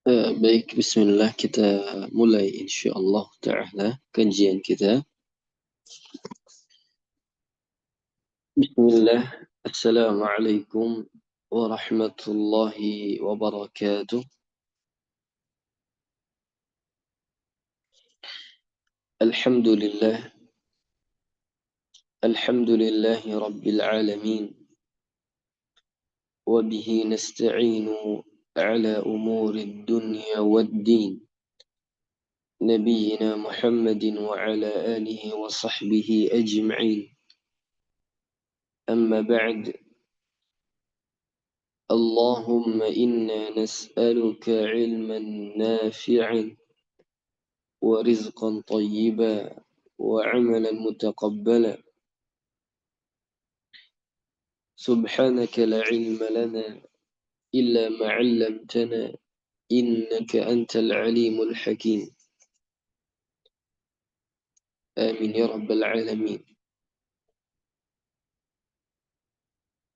Baik, bismillah kita mulai insyaallah ta'ala kajian kita. Bismillah, Assalamualaikum warahmatullahi wabarakatuh. Alhamdulillah, alhamdulillahi rabbil alamin. Wabihi nasta'inu ala umuri dunya wad-din. Nabiyyina Muhammadin wa ala alihi wa sahbihi ajma'in. Amma ba'd. اللهم إنا نسألك علما نافعا ورزقا طيبا وعملا متقبلا. سبحانك لا علم لنا إلا ما علمتنا إنك أنت العليم الحكيم. آمين يا رب العالمين.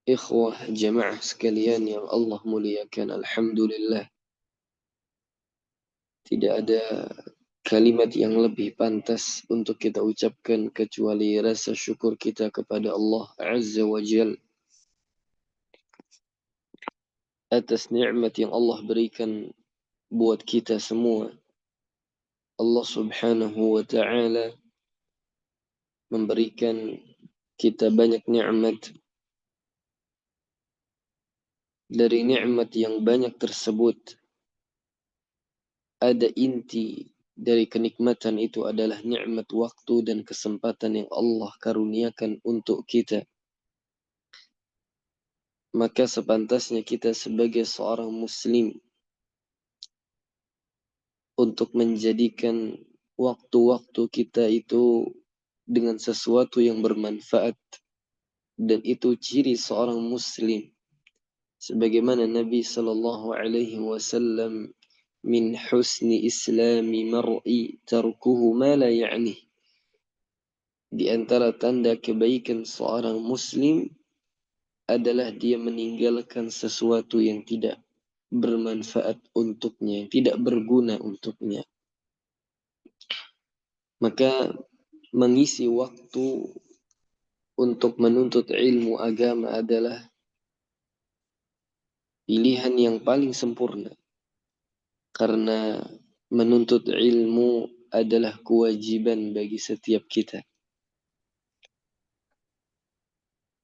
Ikhwah jamaah sekalian yang Allah muliakan, alhamdulillah, tidak ada kalimat yang lebih pantas untuk kita ucapkan kecuali rasa syukur kita kepada Allah Azza wa Jal atas nikmat yang Allah berikan buat kita semua. Allah Subhanahu wa Ta'ala memberikan kita banyak nikmat. Dari nikmat yang banyak tersebut, ada inti dari kenikmatan itu adalah nikmat waktu dan kesempatan yang Allah karuniakan untuk kita. Maka sepantasnya kita sebagai seorang muslim untuk menjadikan waktu-waktu kita itu dengan sesuatu yang bermanfaat, dan itu ciri seorang muslim. Sebagaimana Nabi sallallahu alaihi wasallam, min husni islami mar'i tarkuhu ma la ya'nih. Di antara tanda kebaikan seorang muslim adalah dia meninggalkan sesuatu yang tidak bermanfaat untuknya, yang tidak berguna untuknya. Maka mengisi waktu untuk menuntut ilmu agama adalah pilihan yang paling sempurna. Karena menuntut ilmu adalah kewajiban bagi setiap kita.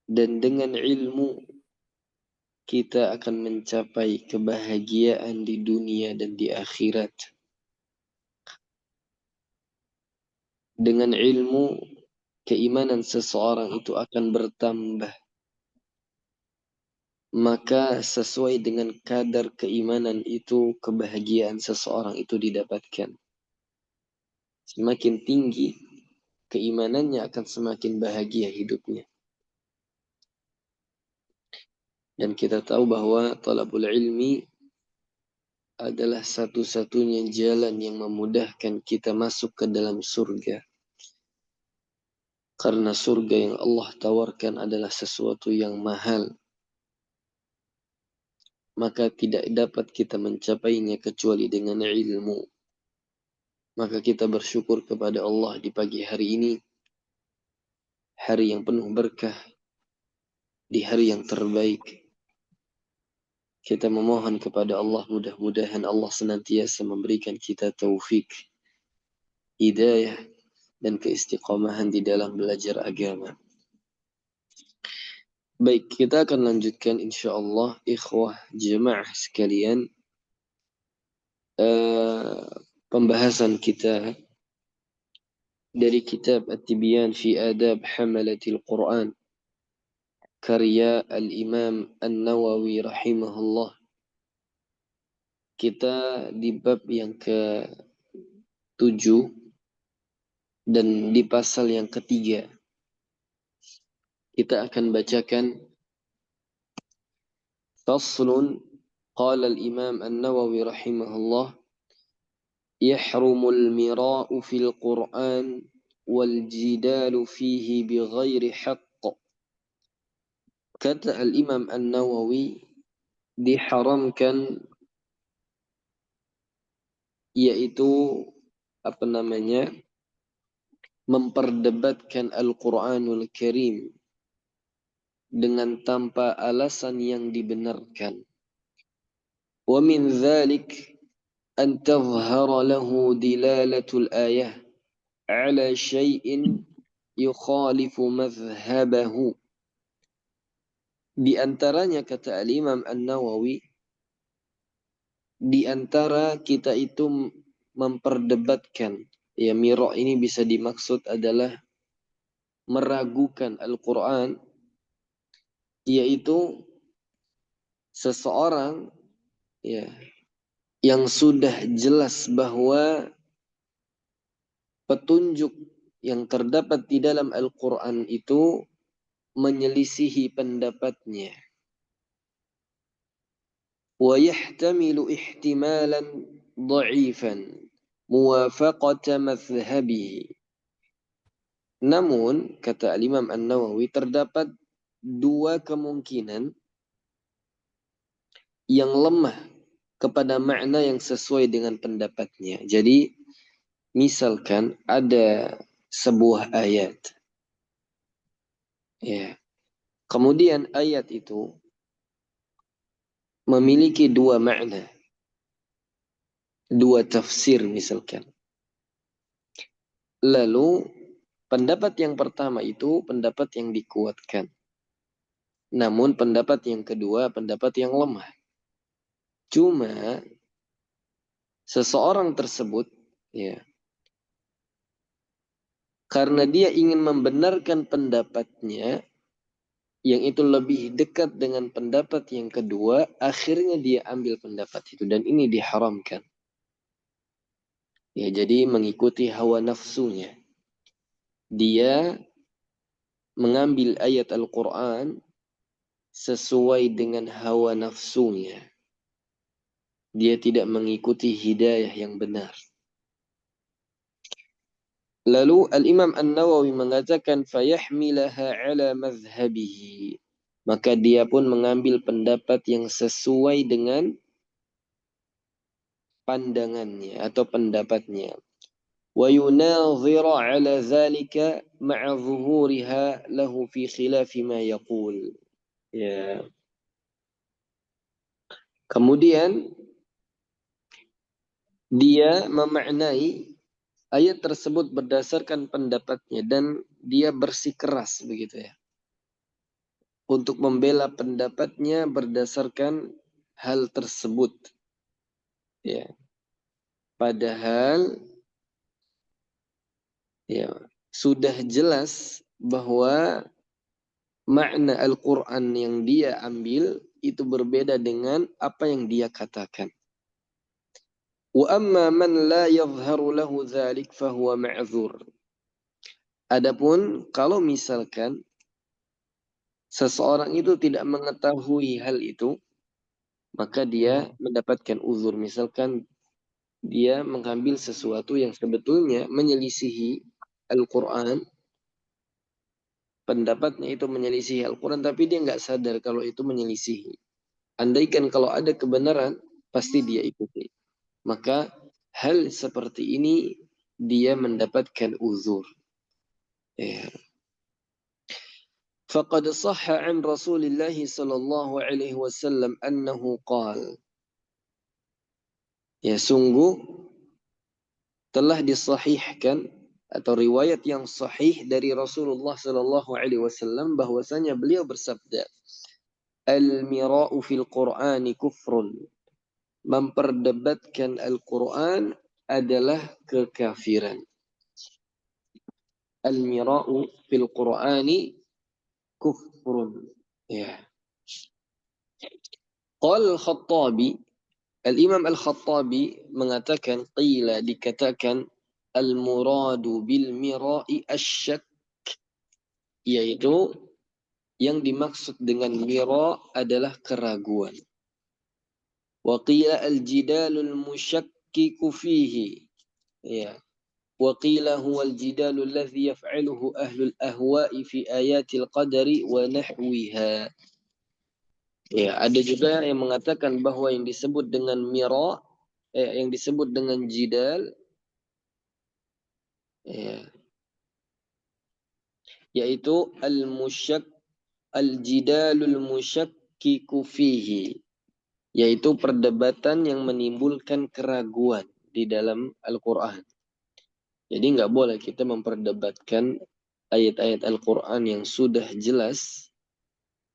Dan dengan ilmu kita akan mencapai kebahagiaan di dunia dan di akhirat. Dengan ilmu, keimanan seseorang itu akan bertambah. Maka sesuai dengan kadar keimanan itu, kebahagiaan seseorang itu didapatkan. Semakin tinggi keimanannya, akan semakin bahagia hidupnya. Dan kita tahu bahwa talabul ilmi adalah satu-satunya jalan yang memudahkan kita masuk ke dalam surga. Karena surga yang Allah tawarkan adalah sesuatu yang mahal. Maka tidak dapat kita mencapainya kecuali dengan ilmu. Maka kita bersyukur kepada Allah di pagi hari ini, hari yang penuh berkah, di hari yang terbaik. Kita memohon kepada Allah, mudah-mudahan Allah senantiasa memberikan kita taufik, hidayah, dan keistiqomahan di dalam belajar agama. Baik, kita akan lanjutkan insyaallah, ikhwah jemaah sekalian, pembahasan kita dari kitab At-Tibyan fi Adab Hamalatil Quran, karya Al-Imam An-Nawawi rahimahullah. Kita di bab yang ke-7 dan di pasal yang ketiga. Kita akan bacakan faslun. Qala al-Imam An-Nawawi rahimahullah, yahrumul mira'u fil Qur'an wal jidalu fihi bighairi haqq. Kata al-Imam An-Nawawi, diharamkan yaitu memperdebatkan Al-Quranul Karim dengan tanpa alasan yang dibenarkan. Wa min dzalik an tadhhara lahu dilalatul ayah ala syai'in yukhalifu madhhabahu. Di antaranya kata Al-Imam An-Nawawi, di antara kita itu memperdebatkan, ya mira' ini bisa dimaksud adalah meragukan Al-Quran, yaitu seseorang ya yang sudah jelas bahwa petunjuk yang terdapat di dalam Al-Quran itu menyelisihi pendapatnya. Wa yahtamilu ihtimalan dha'ifan muwafaqata madhhabihi. Namun, kata Imam An-Nawawi, terdapat dua kemungkinan yang lemah kepada makna yang sesuai dengan pendapatnya. Jadi, misalkan ada sebuah ayat. Ya. Kemudian ayat itu memiliki dua makna. Dua tafsir misalkan. Lalu pendapat yang pertama itu pendapat yang dikuatkan. Namun pendapat yang kedua pendapat yang lemah. Cuma seseorang tersebut ya karena dia ingin membenarkan pendapatnya yang itu lebih dekat dengan pendapat yang kedua, akhirnya dia ambil pendapat itu dan ini diharamkan. Ya, jadi mengikuti hawa nafsunya. Dia mengambil ayat Al-Quran sesuai dengan hawa nafsunya. Dia tidak mengikuti hidayah yang benar. Lalu Al-Imam An-Nawawi mengatakan fayahmilaha ala madhhabihi. Maka dia pun mengambil pendapat yang sesuai dengan pandangannya atau pendapatnya. Wa yunadhira ala dhalika ma'a zuhuriha lahu fi khilafi ma yaqul. Ya. Kemudian dia memaknai ayat tersebut berdasarkan pendapatnya dan dia bersikeras begitu ya. Untuk membela pendapatnya berdasarkan hal tersebut. Ya. Padahal ya sudah jelas bahwa makna Al-Quran yang dia ambil itu berbeda dengan apa yang dia katakan. Wa amma man la yadhharu lahu dzalik fahuwa ma'dzur. Adapun kalau misalkan seseorang itu tidak mengetahui hal itu, maka dia mendapatkan uzur. Misalkan dia mengambil sesuatu yang sebetulnya menyelisihi Al-Quran, pendapatnya itu menyelisihi Al-Quran, tapi dia nggak sadar kalau itu menyelisihi. Andaikan kalau ada kebenaran, pasti dia ikuti. Maka hal seperti ini dia mendapatkan uzur. Ya. فقد صح عن رسول الله صلى الله عليه وسلم أنه قال. Ya sungguh telah disahihkan atau riwayat yang sahih dari Rasulullah sallallahu alaihi wasallam bahwasanya beliau bersabda, "Al-mira'u fil Qur'ani kufrun." Memperdebatkan Al-Quran adalah kekafiran. Al-mira'u fil Qur'ani kufrun. Ya. Qala Al-Khattabi, Al-Imam Al-Khattabi mengatakan, qila dikatakan, al-muradu bil mira'i asyak, yaitu yang dimaksud dengan mira' adalah keraguan. Wa qila al-jidalul musyakkiku fihi. Ya. وقيل هو الجدال الذي يفعله أهل الأهواء في آيات القدر ونحوها. Ya, ada juga yang mengatakan bahwa yang disebut dengan mira yang disebut dengan jidal, ya, yaitu al-jidalul musyakkiku fihi, yaitu perdebatan yang menimbulkan keraguan di dalam Al-Quran. Jadi nggak boleh kita memperdebatkan ayat-ayat Al-Quran yang sudah jelas,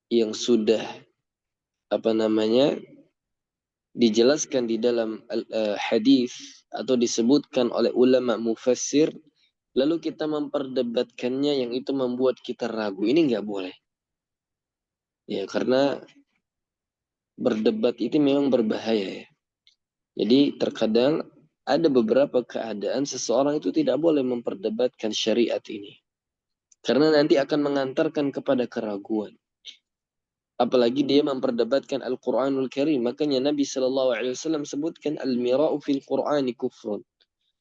yang sudah dijelaskan di dalam hadis atau disebutkan oleh ulama mufassir, lalu kita memperdebatkannya yang itu membuat kita ragu. Ini nggak boleh. Ya, karena berdebat itu memang berbahaya ya. Jadi terkadang ada beberapa keadaan seseorang itu tidak boleh memperdebatkan syariat ini. Karena nanti akan mengantarkan kepada keraguan. Apalagi dia memperdebatkan Al-Quranul Karim. Makanya Nabi SAW sebutkan al-mira'u fil Qur'ani kufrun.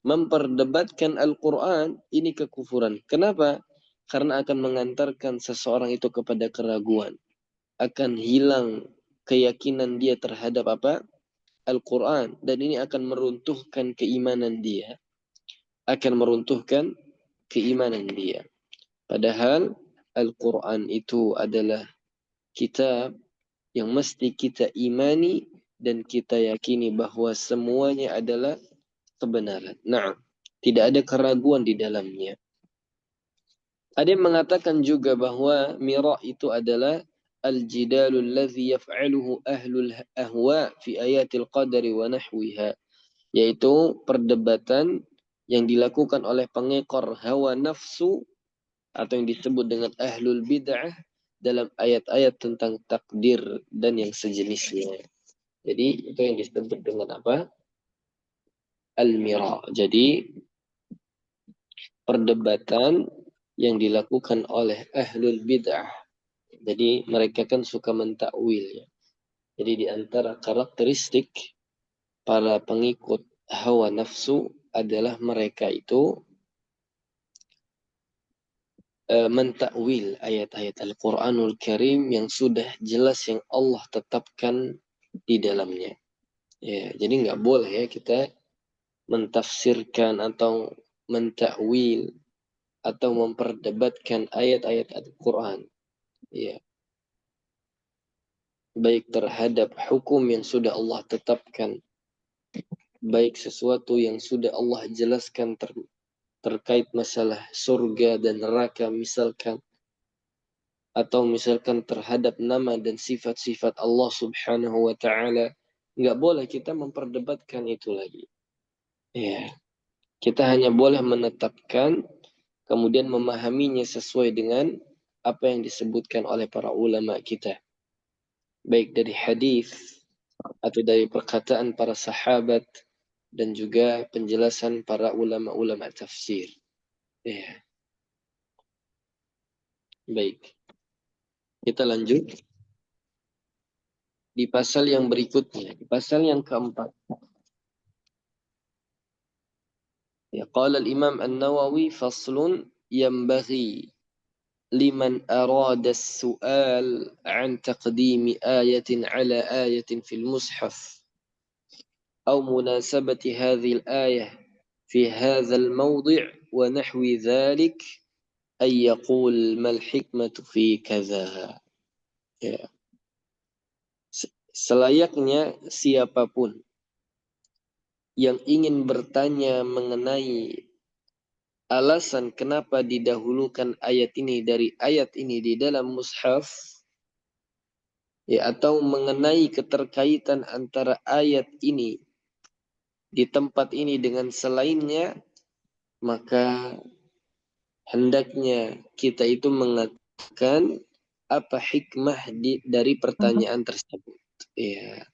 Memperdebatkan Al-Quran ini kekufuran. Kenapa? Karena akan mengantarkan seseorang itu kepada keraguan. Akan hilang keyakinan dia terhadap Al-Quran. Dan ini akan meruntuhkan keimanan dia. Padahal Al-Quran itu adalah kitab yang mesti kita imani dan kita yakini bahwa semuanya adalah kebenaran. Nah, tidak ada keraguan di dalamnya. Ada yang mengatakan juga bahwa mira' itu adalah al-jidalul ladzi yaf'aluhu ahlul ahwa fi ayatil qadari wa nahwiha, yaitu perdebatan yang dilakukan oleh pengekor hawa nafsu atau yang disebut dengan ahlul bid'ah dalam ayat-ayat tentang takdir dan yang sejenisnya. Jadi itu yang disebut dengan Al-mira. Jadi perdebatan yang dilakukan oleh ahlul bid'ah. Jadi mereka kan suka mentakwil ya. Jadi di antara karakteristik para pengikut hawa nafsu adalah mereka itu mentakwil ayat-ayat Al-Quranul Karim yang sudah jelas yang Allah tetapkan di dalamnya. Ya, jadi nggak boleh ya kita mentafsirkan atau mentakwil atau memperdebatkan ayat-ayat Al-Quran. Ya, baik terhadap hukum yang sudah Allah tetapkan, baik sesuatu yang sudah Allah jelaskan terkait masalah surga dan neraka misalkan, atau misalkan terhadap nama dan sifat-sifat Allah Subhanahu wa taala, nggak boleh kita memperdebatkan itu lagi. Ya, kita hanya boleh menetapkan kemudian memahaminya sesuai dengan apa yang disebutkan oleh para ulama kita, baik dari hadis atau dari perkataan para sahabat dan juga penjelasan para ulama-ulama tafsir. Ya, baik. Kita lanjut di pasal yang berikutnya, di pasal yang keempat. Ya, qala al-Imam An-Nawawi faslun yanbaghi liman arada as-su'al an taqdim ayatin ala ayatin fil mushaf أو مناسبة هذه الآية في هذا الموضع ونحو ذلك أن يقول ما الحكمة في كذا. Ya. Selayaknya siapapun yang ingin bertanya mengenai alasan kenapa didahulukan ayat ini dari ayat ini di dalam mushaf, ya, atau mengenai keterkaitan antara ayat ini di tempat ini dengan selainnya, maka hendaknya kita itu mengatakan apa hikmah dari pertanyaan tersebut. Ya,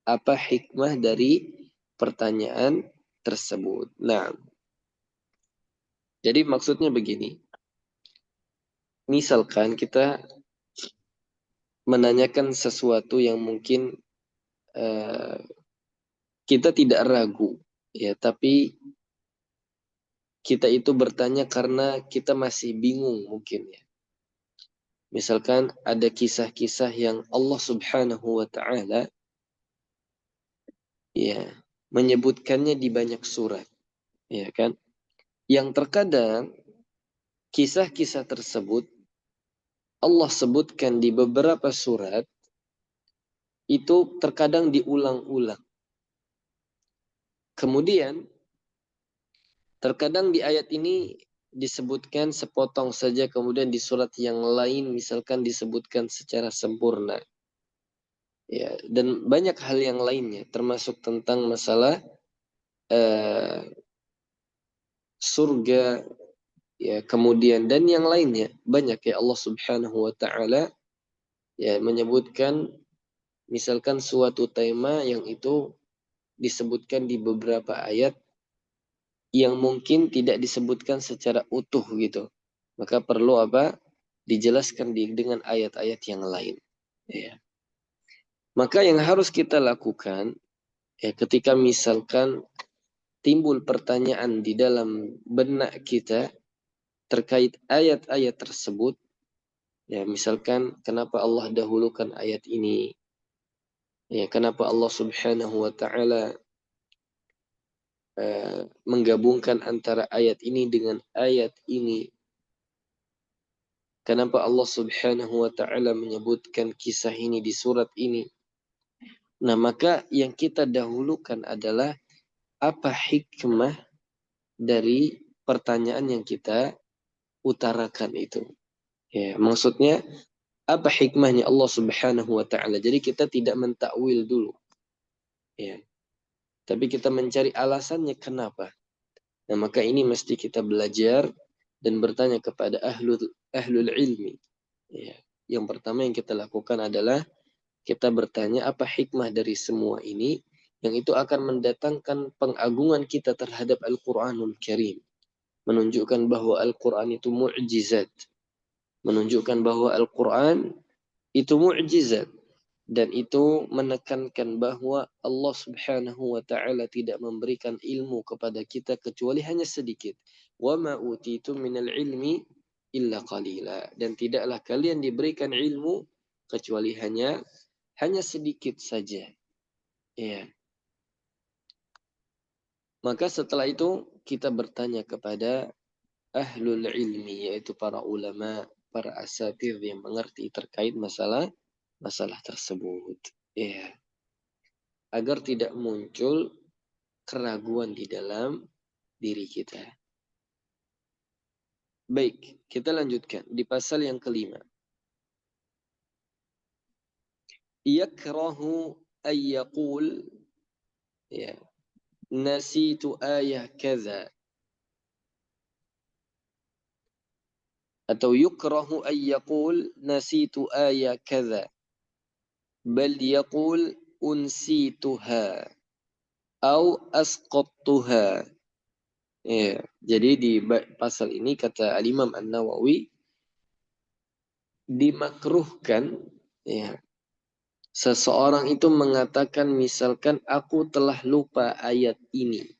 apa hikmah dari pertanyaan tersebut. Nah, jadi maksudnya begini. Misalkan kita menanyakan sesuatu yang mungkin uh, kita tidak ragu, ya, tapi kita itu bertanya karena kita masih bingung mungkin ya. Misalkan ada kisah-kisah yang Allah Subhanahu wa taala ya menyebutkannya di banyak surat, ya kan? Yang terkadang kisah-kisah tersebut Allah sebutkan di beberapa surat itu terkadang diulang-ulang. Kemudian terkadang di ayat ini disebutkan sepotong saja, kemudian di surat yang lain misalkan disebutkan secara sempurna. Ya, dan banyak hal yang lainnya, termasuk tentang masalah surga, ya, kemudian dan yang lainnya banyak ya. Allah Subhanahu wa taala ya menyebutkan misalkan suatu tema yang itu disebutkan di beberapa ayat yang mungkin tidak disebutkan secara utuh gitu. Maka perlu apa? Dijelaskan dengan ayat-ayat yang lain. Ya. Maka yang harus kita lakukan ya ketika misalkan timbul pertanyaan di dalam benak kita terkait ayat-ayat tersebut, ya misalkan kenapa Allah dahulukan ayat ini, ya kenapa Allah Subhanahu wa taala menggabungkan antara ayat ini dengan ayat ini. Kenapa Allah Subhanahu wa taala menyebutkan kisah ini di surat ini? Nah, maka yang kita dahulukan adalah apa hikmah dari pertanyaan yang kita utarakan itu. Ya, maksudnya apa hikmahnya Allah Subhanahu wa taala? Jadi kita tidak mentakwil dulu. Ya. Tapi kita mencari alasannya kenapa. Nah, maka ini mesti kita belajar dan bertanya kepada ahlul ilmi. Ya. Yang pertama yang kita lakukan adalah kita bertanya apa hikmah dari semua ini, yang itu akan mendatangkan pengagungan kita terhadap Al-Quranul Karim. Menunjukkan bahwa Al-Quran itu mu'jizat. Menunjukkan bahwa Al-Quran itu mu'jizat. Dan itu menekankan bahwa Allah Subhanahu wa taala tidak memberikan ilmu kepada kita kecuali hanya sedikit. Wa ma utitum minal ilmi illa qalila. Dan tidaklah kalian diberikan ilmu kecuali hanya sedikit saja. Ya. Maka setelah itu kita bertanya kepada ahlul ilmi, yaitu para ulama, para asatir yang mengerti terkait masalah tersebut. Ya. Agar tidak muncul keraguan di dalam diri kita. Baik, kita lanjutkan di pasal yang kelima. Yakrahu ayyaqul ya, nasitu ayah kaza. Atau yukrahu ayyaqul nasitu ayah kaza. Bal yaqul unsituha. Au asqattuha. Ya, jadi di pasal ini kata Al-Imam An-Nawawi dimakruhkan ya seseorang itu mengatakan misalkan aku telah lupa ayat ini.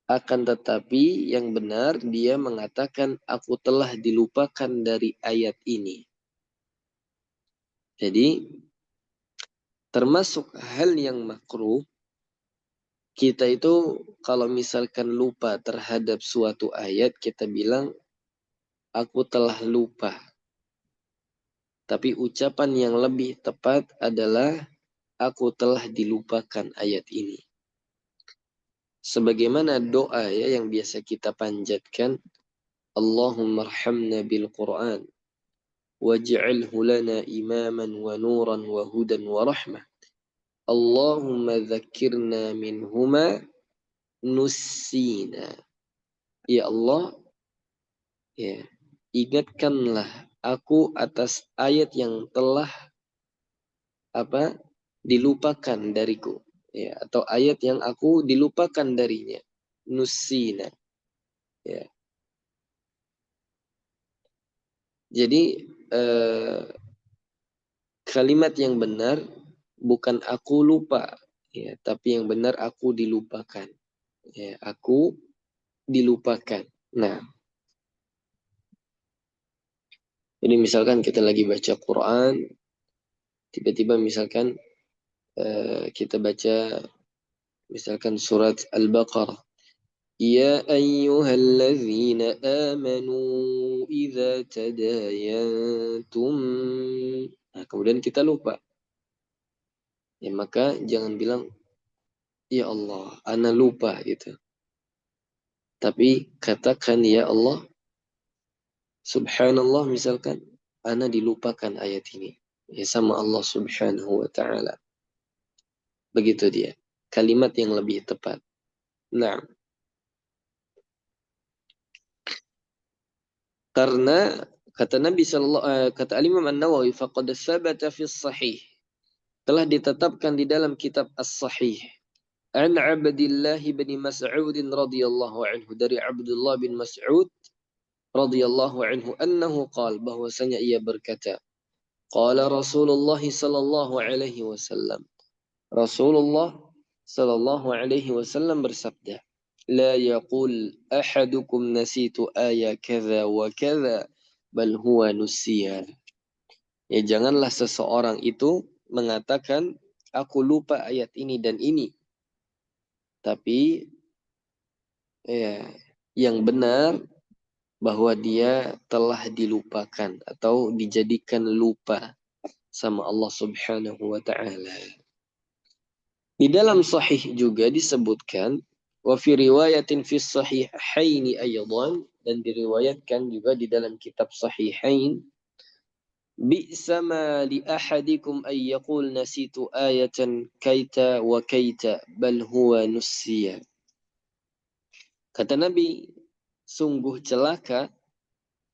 Akan tetapi yang benar dia mengatakan aku telah dilupakan dari ayat ini. Jadi termasuk hal yang makruh kita itu kalau misalkan lupa terhadap suatu ayat kita bilang aku telah lupa. Tapi ucapan yang lebih tepat adalah aku telah dilupakan ayat ini. Sebagaimana doa ya yang biasa kita panjatkan, Allahumma arhamna bil Qur'an waj'alhu lana imaman wa nuran wa hudan wa rahmah. Allahumma dzakirna minhuma nussina. Ya Allah, ya, ingatkanlah aku atas ayat yang telah dilupakan dariku, ya, atau ayat yang aku dilupakan darinya. Nussina. Ya. Jadi kalimat yang benar bukan aku lupa, ya, tapi yang benar aku dilupakan. Ya, aku dilupakan. Nah, jadi misalkan kita lagi baca Quran, tiba-tiba misalkan kita baca Misalkan surat Al-Baqarah. Ya ayyuhalladzina amanu idza tadayantum. Nah, kemudian kita lupa. Ya, maka jangan bilang, ya Allah, ana lupa gitu. Tapi katakan, ya Allah, subhanallah misalkan, ana dilupakan ayat ini. Ya, sama Allah subhanahu wa ta'ala. Begitu dia. Kalimat yang lebih tepat. Nah, karena kata Nabi kata Imam An-Nawawi, faqad tsabata fi sahih. Telah ditetapkan di dalam kitab As-Sahih. An Abdullah bin Mas'ud radhiyallahu anhu, dari Abdullah bin Mas'ud radhiyallahu anhu, annahu qala, bahwasanya ia berkata, qala Rasulullah sallallahu alaihi wasallam. Rasulullah sallallahu alaihi wasallam bersabda, la yaqul ahadukum nasitu aya kadza wa kadza bal huwa nusiya. Ya, janganlah seseorang itu mengatakan aku lupa ayat ini dan ini. Tapi ya, yang benar bahwa dia telah dilupakan atau dijadikan lupa sama Allah Subhanahu wa taala. Di dalam sahih juga disebutkan wa fi riwayatin fi sahihaini aydan, dan diriwayatkan juga di dalam kitab sahihain, bi'sa ma li ahadikum ay yaqul nasitu ayatan kaita wa kaita bal huwa nusiya. Kata Nabi, sungguh celaka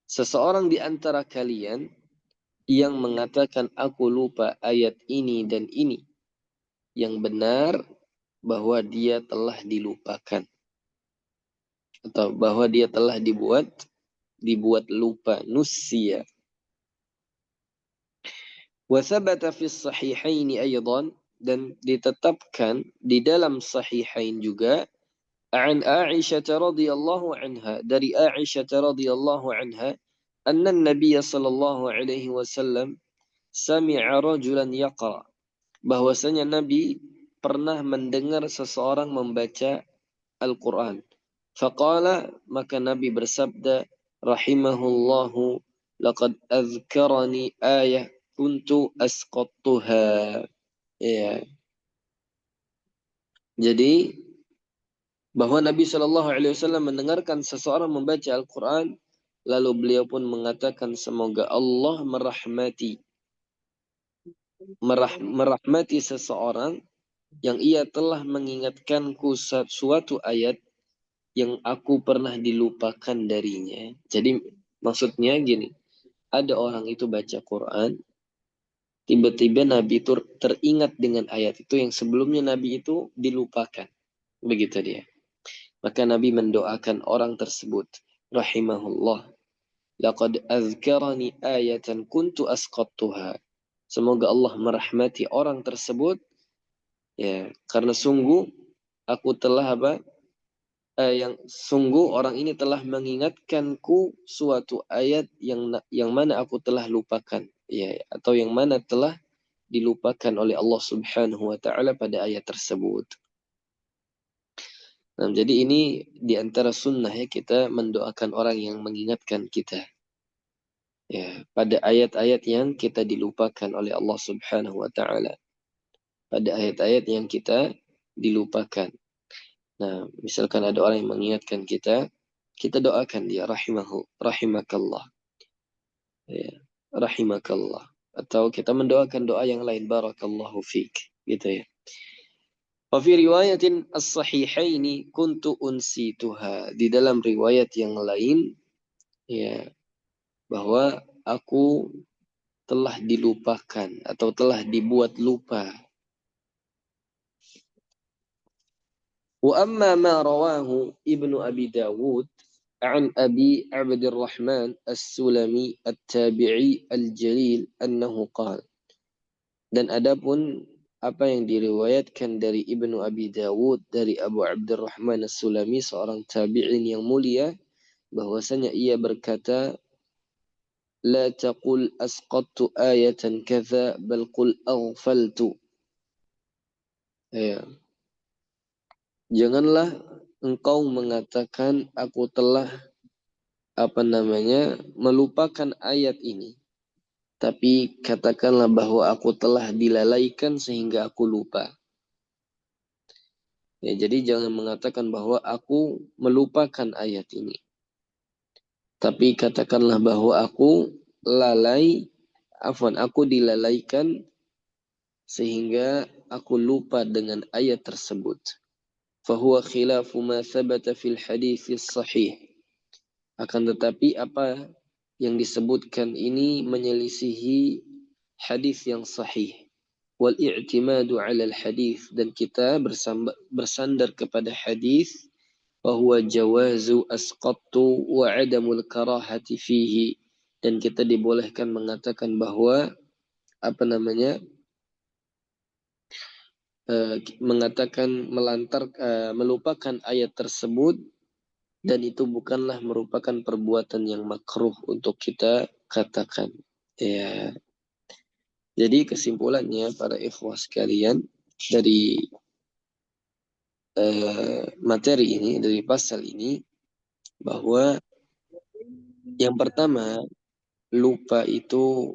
seseorang di antara kalian yang mengatakan aku lupa ayat ini dan ini. Yang benar bahwa dia telah dilupakan, atau bahwa dia telah dibuat lupa, nusia. Wa thabata fi sahihaini aydan, dan ditetapkan di dalam sahihain juga, an Aisyah radhiyallahu anha, dari Aisyah radhiyallahu anha, anna Nabiy sallallahu alaihi wasallam sami'a rajulan yaqra, bahwasanya Nabi pernah mendengar seseorang membaca Al-Quran. Faqala, maka Nabi bersabda, rahimahullahu, laqad azkarani ayah kuntu asqattuha. Ya. Jadi bahwa Nabi Shallallahu Alaihi Wasallam mendengarkan seseorang membaca Al-Quran, lalu beliau pun mengatakan, semoga Allah merahmati seseorang yang ia telah mengingatkanku suatu ayat yang aku pernah dilupakan darinya. Jadi maksudnya gini, ada orang itu baca Quran, tiba-tiba Nabi itu teringat dengan ayat itu yang sebelumnya Nabi itu dilupakan. Begitu dia. Maka Nabi mendoakan orang tersebut, rahimahullah, laqad azkarani ayatan kuntu asqattuha. Semoga Allah merahmati orang tersebut, ya, karena sungguh aku telah yang sungguh orang ini telah mengingatkanku suatu ayat yang mana aku telah lupakan, ya, atau yang mana telah dilupakan oleh Allah Subhanahu wa taala pada ayat tersebut. Nah, jadi ini di antara sunnah ya, kita mendoakan orang yang mengingatkan kita, ya, pada ayat-ayat yang kita dilupakan oleh Allah Subhanahu wa taala. Pada ayat-ayat yang kita dilupakan. Nah, misalkan ada orang yang mengingatkan kita, kita doakan dia, rahimakallah. Ya, rahimakallah. Atau kita mendoakan doa yang lain, barakallahu fiik, gitu ya. Wa fi riwayatin as-sahihaini kuntu unsituha. Di dalam riwayat yang lain, ya, bahwa aku telah dilupakan atau telah dibuat lupa. Wa amma ma rawahu Ibnu Abi Dawud عن أبي عبد الرحمن السلمي التابعي الجليل أنه قال. Dan adapun apa yang diriwayatkan dari Ibnu Abi Dawud dari Abu Abdurrahman As-Sulami, seorang tabi'in yang mulia, bahwasanya ia berkata, la taqul asqattu ayatan kadza bal qul aghfaltu. Ya. Janganlah engkau mengatakan aku telah melupakan ayat ini. Tapi katakanlah bahwa aku telah dilalaikan sehingga aku lupa. Ya, jadi jangan mengatakan bahwa aku melupakan ayat ini. Tapi katakanlah bahwa aku aku dilalaikan sehingga aku lupa dengan ayat tersebut. Fahuwa khilafu ma thabata fil hadits sahih. Akan tetapi apa yang disebutkan ini menyelisihi hadis yang sahih. Wal i'timadu 'ala al-hadis, dan kita bersandar kepada hadis bahwa jawazu asqattu wa 'adamul karahati fihi, dan kita dibolehkan mengatakan bahwa melupakan ayat tersebut, dan itu bukanlah merupakan perbuatan yang makruh untuk kita katakan. Ya. Jadi kesimpulannya para ikhwah sekalian dari materi ini, dari pasal ini, bahwa yang pertama, lupa itu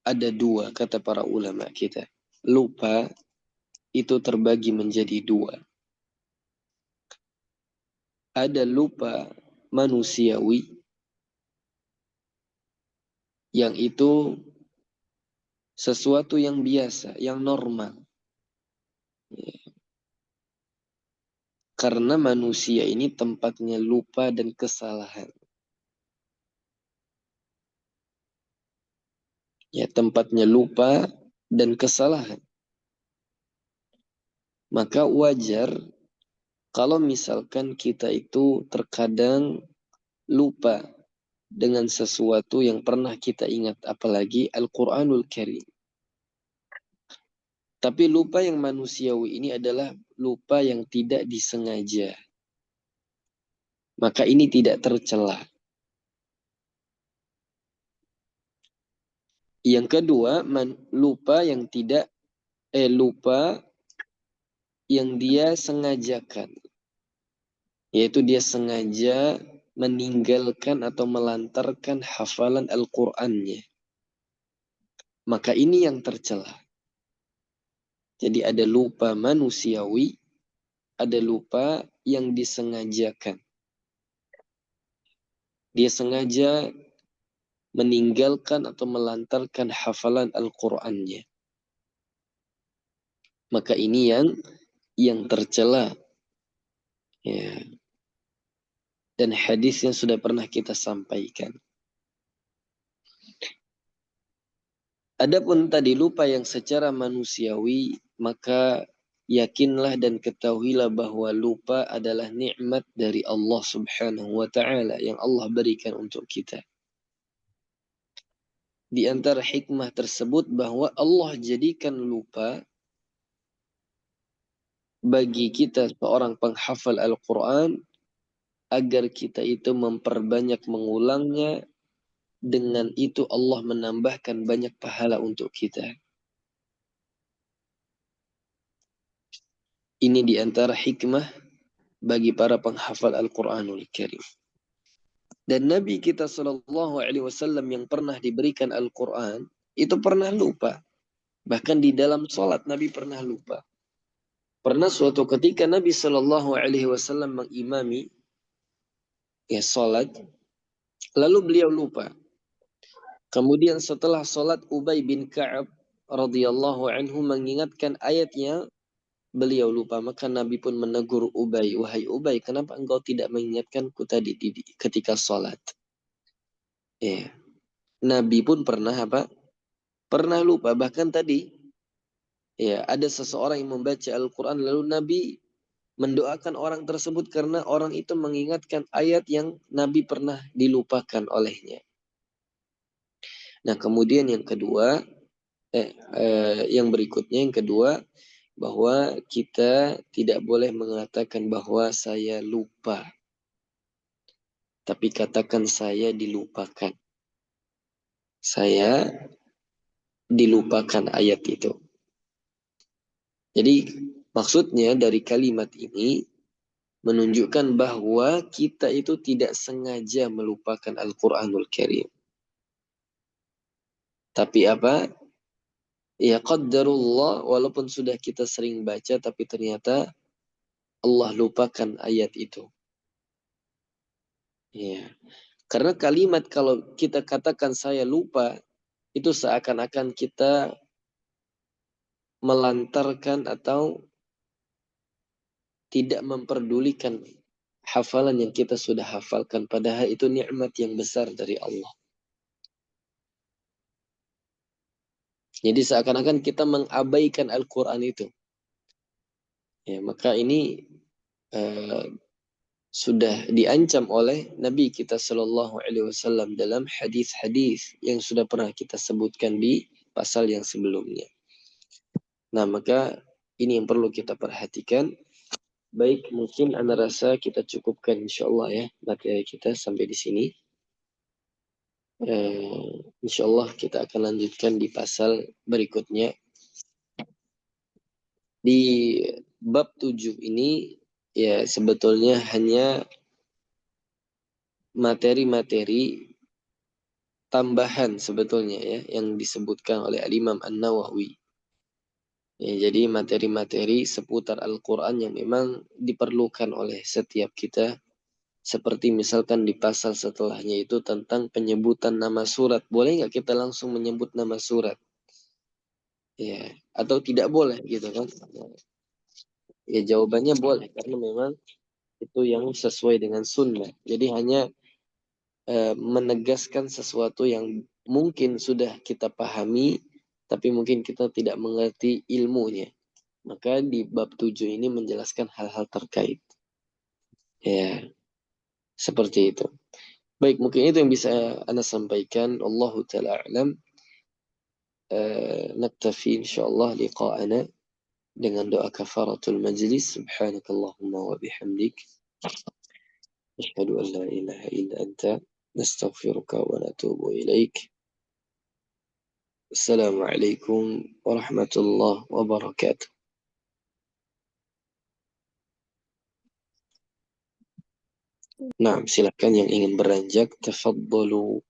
ada dua kata para ulama kita. Lupa itu terbagi menjadi dua. Ada lupa manusiawi yang itu sesuatu yang biasa, yang normal. Karena manusia ini tempatnya lupa dan kesalahan. Ya, tempatnya lupa dan kesalahan. Maka wajar kalau misalkan kita itu terkadang lupa dengan sesuatu yang pernah kita ingat, apalagi Al-Quranul Karim. Tapi lupa yang manusiawi ini adalah lupa yang tidak disengaja. Maka ini tidak tercela. Yang kedua, lupa yang dia sengajakan. Yaitu dia sengaja meninggalkan atau melantarkan hafalan Al-Qur'annya. Maka ini yang tercela. Jadi ada lupa manusiawi, ada lupa yang disengajakan. Dia sengaja meninggalkan atau melantarkan hafalan Al-Qur'annya. Maka ini yang tercela. Ya. Dan hadis yang sudah pernah kita sampaikan. Adapun tadi lupa yang secara manusiawi, maka yakinlah dan ketahuilah bahwa lupa adalah nikmat dari Allah Subhanahu wa taala yang Allah berikan untuk kita. Di antara hikmah tersebut bahwa Allah jadikan lupa bagi kita seorang penghafal Al-Quran agar kita itu memperbanyak mengulangnya. Dengan itu Allah menambahkan banyak pahala untuk kita. Ini di antara hikmah bagi para penghafal Al-Quranul Karim. Dan Nabi kita SAW yang pernah diberikan Al-Quran, itu pernah lupa. Bahkan di dalam sholat Nabi pernah lupa. Pernah suatu ketika Nabi SAW mengimami sholat, lalu beliau lupa. Kemudian setelah sholat Ubay bin Ka'ab radhiyallahu anhu mengingatkan ayatnya, beliau lupa. Maka Nabi pun menegur Ubay, wahai Ubay, kenapa engkau tidak mengingatkanku tadi ketika sholat? Ya. Nabi pun pernah Pernah lupa. Bahkan tadi ya ada seseorang yang membaca Al-Quran lalu Nabi mendoakan orang tersebut karena orang itu mengingatkan ayat yang Nabi pernah dilupakan olehnya. Nah kemudian yang kedua, yang berikutnya yang kedua, bahwa kita tidak boleh mengatakan bahwa saya lupa. Tapi katakan saya dilupakan. Saya dilupakan ayat itu. Jadi maksudnya dari kalimat ini, menunjukkan bahwa kita itu tidak sengaja melupakan Al-Quranul Karim. Tapi apa? Ya qaddarullah, walaupun sudah kita sering baca, tapi ternyata Allah lupakan ayat itu. Ya. Karena kalimat kalau kita katakan saya lupa, itu seakan-akan kita melantarkan atau tidak memperdulikan hafalan yang kita sudah hafalkan. Padahal itu nikmat yang besar dari Allah. Jadi seakan-akan kita mengabaikan Al-Quran itu. Ya, maka ini eh, sudah diancam oleh Nabi kita Shallallahu Alaihi Wasallam dalam hadis-hadis yang sudah pernah kita sebutkan di pasal yang sebelumnya. Nah, maka ini yang perlu kita perhatikan. Baik, mungkin Anda rasa kita cukupkan insya Allah ya materi kita sampai di sini. Insya Allah kita akan lanjutkan di pasal berikutnya. Di bab 7 ini ya sebetulnya hanya materi-materi tambahan sebetulnya ya yang disebutkan oleh Al-Imam An-Nawawi. Ya, jadi materi-materi seputar Al-Quran yang memang diperlukan oleh setiap kita. Seperti misalkan di pasal setelahnya itu tentang penyebutan nama surat. Boleh nggak kita langsung menyebut nama surat? Ya, atau tidak boleh gitu kan? Ya jawabannya boleh karena memang itu yang sesuai dengan sunnah. Jadi hanya menegaskan sesuatu yang mungkin sudah kita pahami, tapi mungkin kita tidak mengerti ilmunya. Maka di bab 7 ini menjelaskan hal-hal terkait. Ya, seperti itu. Baik, mungkin itu yang bisa Anda sampaikan. Allahu ta'ala a'lam. Naktafi insyaallah liqa'ana dengan doa kafaratul majlis. Subhanakallahumma wa bihamdik. Asyhadu an la ilaha illa anta. Nastaghfiruka wa natubu ilaik. Assalamualaikum warahmatullahi wabarakatuh. Nah, silakan yang ingin beranjak, tafaddalu.